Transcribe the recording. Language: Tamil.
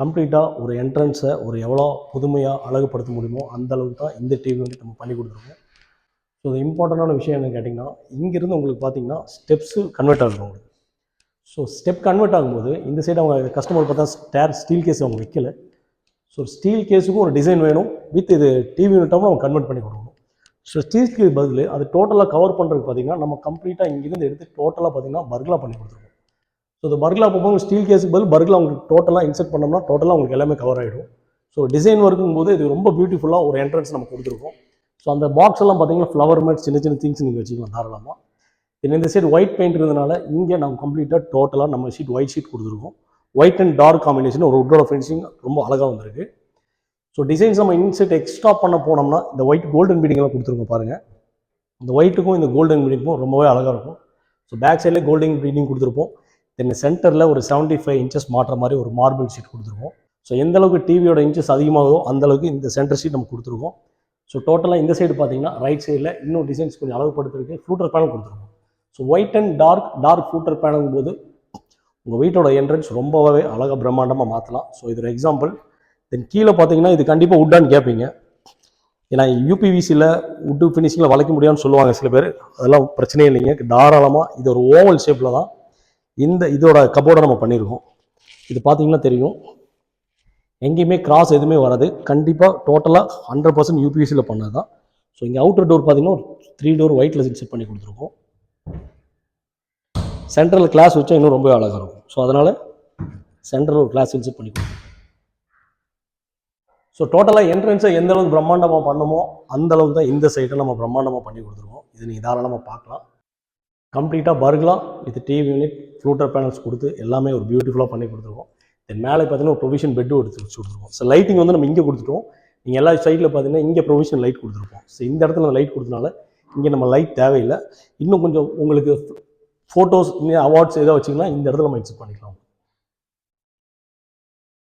கம்ப்ளீட்டாக ஒரு என்ட்ரன்ஸை ஒரு எவ்வளோ புதுமையாக அழகுபடுத்த முடியுமோ அந்த அளவுக்கு தான் இந்த டிவி வந்து நம்ம பண்ணி கொடுத்துருக்கோம். ஸோ இது இம்பார்ட்டண்டான விஷயம் என்னென்னு கேட்டிங்கன்னா, இங்கேருந்து உங்களுக்கு பார்த்தீங்கன்னா ஸ்டெப்ஸு கன்வெர்ட் ஆகும் உங்களுக்கு. ஸோ ஸ்டெப் கன்வெர்ட் ஆகும்போது இந்த சைடு அவங்க கஸ்டமர் பார்த்தா ஸ்டீல் கேஸ் அவங்க வைக்கல. ஸோ ஸ்டீல் கேஸுக்கும் ஒரு டிசைன் வேணும், வித் இது டிவி யூனிட்டாகவும் நம்ம கன்வெர்ட் பண்ணி கொடுக்கணும். ஸோ ஸ்டீல் கேஸ் பதில் அது டோட்டலாக கவர் பண்ணுறதுக்கு பார்த்தீங்கன்னா நம்ம கம்ப்ளீட்டாக இங்கேருந்து எடுத்து டோட்டலாக பார்த்தீங்கன்னா பர்கலா பண்ணி கொடுத்துருக்கோம். ஸோ இந்த பர்கலா போகும்போது ஸ்டீல் கேஸுக்கு பதில் பர்கலா உங்களுக்கு டோட்டலாக இன்செர்ட் பண்ணோம்னா டோட்டலாக உங்களுக்கு எல்லாமே கவர் ஆகிடும். ஸோ டிசைன் ஒர்க்கும் போது இது ரொம்ப பியூட்டிஃபுல்லாக ஒரு என்ட்ரன்ஸ் நம்ம கொடுத்துருக்கோம். ஸோ அந்த பாக்ஸ் எல்லாம் பார்த்தீங்கன்னா ஃப்ளவர் மேட் சின்ன சின்ன திங்ஸ் நீங்கள் வச்சுக்கலாம் தாராளமாக. இந்த சைடு ஒயிட் பெயிண்ட் இருந்ததுனால இங்கே நம்ம கம்ப்ளீட்டாக டோட்டலாக நம்ம ஷீட் ஒயிட் ஷீட் கொடுத்துருக்கோம். ஒயிட் அண்ட் டார்க் காம்பினேஷன் ஒரு உட்டோட ஃபினிஷிங் ரொம்ப அழகாக வந்திருக்கு. ஸோ டிசைன்ஸ் நம்ம இன்செட் எக்ஸ்ட்ரா பண்ண போனோம்னா இந்த ஒயிட் கோல்டன் பீடிங்லாம் கொடுத்துருங்க பாருங்கள். இந்த ஒயிட்டுக்கும் இந்த கோல்டன் பீடிங்கும் ரொம்பவே அழகாக இருக்கும். ஸோ பேக் சைட்லேயே கோல்டன் பீடிங் கொடுத்துருப்போம். தென் சென்டரில் ஒரு 75 இன்ச்சஸ் மாட்டுற மாதிரி ஒரு மார்பிள் ஷீட் கொடுத்துருக்கோம். ஸோ எந்த அளவுக்கு டிவியோட இன்ச்சஸ் அதிகமாகதோ அந்தளவுக்கு இந்த சென்டர் ஷீட் நம்ம கொடுத்துருக்கோம். ஸோ டோட்டலாக இந்த சைடு பார்த்தீங்கன்னா ரைட் சைடில் இன்னும் டிசைன்ஸ் கொஞ்சம் அளவுப்படுத்துறதுக்கு ஃப்ளூட்டர் பேனல் கொடுத்துருக்கோம். So white and dark fluted panel போது உங்கள் வீட்டோட என்ட்ரன்ஸ் ரொம்பவே அழகாக பிரம்மாண்டமாக மாற்றலாம். ஸோ இது ஒரு எக்ஸாம்பிள். தென் கீழே பார்த்தீங்கன்னா இது கண்டிப்பாக உட்டான்னு கேட்பீங்க. ஏன்னா யூபிவிசியில் உட்டு ஃபினிஷிங்கில் வளைக்க முடியாதுன்னு சொல்லுவாங்க சில பேர். அதெல்லாம் பிரச்சனையே இல்லைங்க. தாராளமாக இது ஒரு ஓவல் ஷேப்பில் தான் இதோட கபோர்டை நம்ம பண்ணியிருக்கோம். இது பார்த்தீங்கன்னா தெரியும், எங்கேயுமே கிராஸ் எதுவுமே வராது. கண்டிப்பாக டோட்டலாக 100% யூபிவிசியில் பண்ணது தான். ஸோ இங்கே அவுட்டர் டோர் பார்த்தீங்கன்னா ஒரு 3 டோர் ஒயிட்டில் செட் பண்ணி கொடுத்துருக்கோம். சென்ட்ரலில் கிளாஸ் வச்சா இன்னும் ரொம்ப அழகாக இருக்கும். ஸோ அதனால் சென்ட்ரல் ஒரு கிளாஸ் செட் பண்ணி கொடுத்துருக்கோம். ஸோ டோட்டலாக என்ட்ரன்ஸை எந்த அளவுக்கு பிரம்மாண்டமாக பண்ணுமோ அந்த அளவுக்கு தான் இந்த சைட்டை நம்ம பிரம்மாண்டமாக பண்ணி கொடுத்துருக்கோம். இது நீங்கள் தாராளமாக பார்க்கலாம். கம்ப்ளீட்டாக பர்கலா with TV unit fluted panels கொடுத்து எல்லாமே ஒரு பியூட்டிஃபுல்லாக பண்ணி கொடுத்துருக்கோம். தென் மேலே பார்த்தீங்கன்னா ஒரு ப்ரொவிஷன் பெட்டும் எடுத்து வச்சு கொடுத்துருக்கோம். ஸோ லைட்டிங் வந்து நம்ம இங்கே கொடுத்துட்டோம். நீங்கள் எல்லா சைடில் பார்த்தீங்கன்னா இங்கே ப்ரொவிஷன் லைட் கொடுத்துருப்போம். ஸோ இந்த இடத்துல லைட் கொடுத்தனால இங்கே நம்ம லைட் தேவையில்லை. இன்னும் கொஞ்சம் உங்களுக்கு ஃபோட்டோஸ் அவார்ட்ஸ் எதாவது வச்சிங்கன்னா இந்த இடத்துல நம்ம எக்ஸிட் பண்ணிக்கலாம்.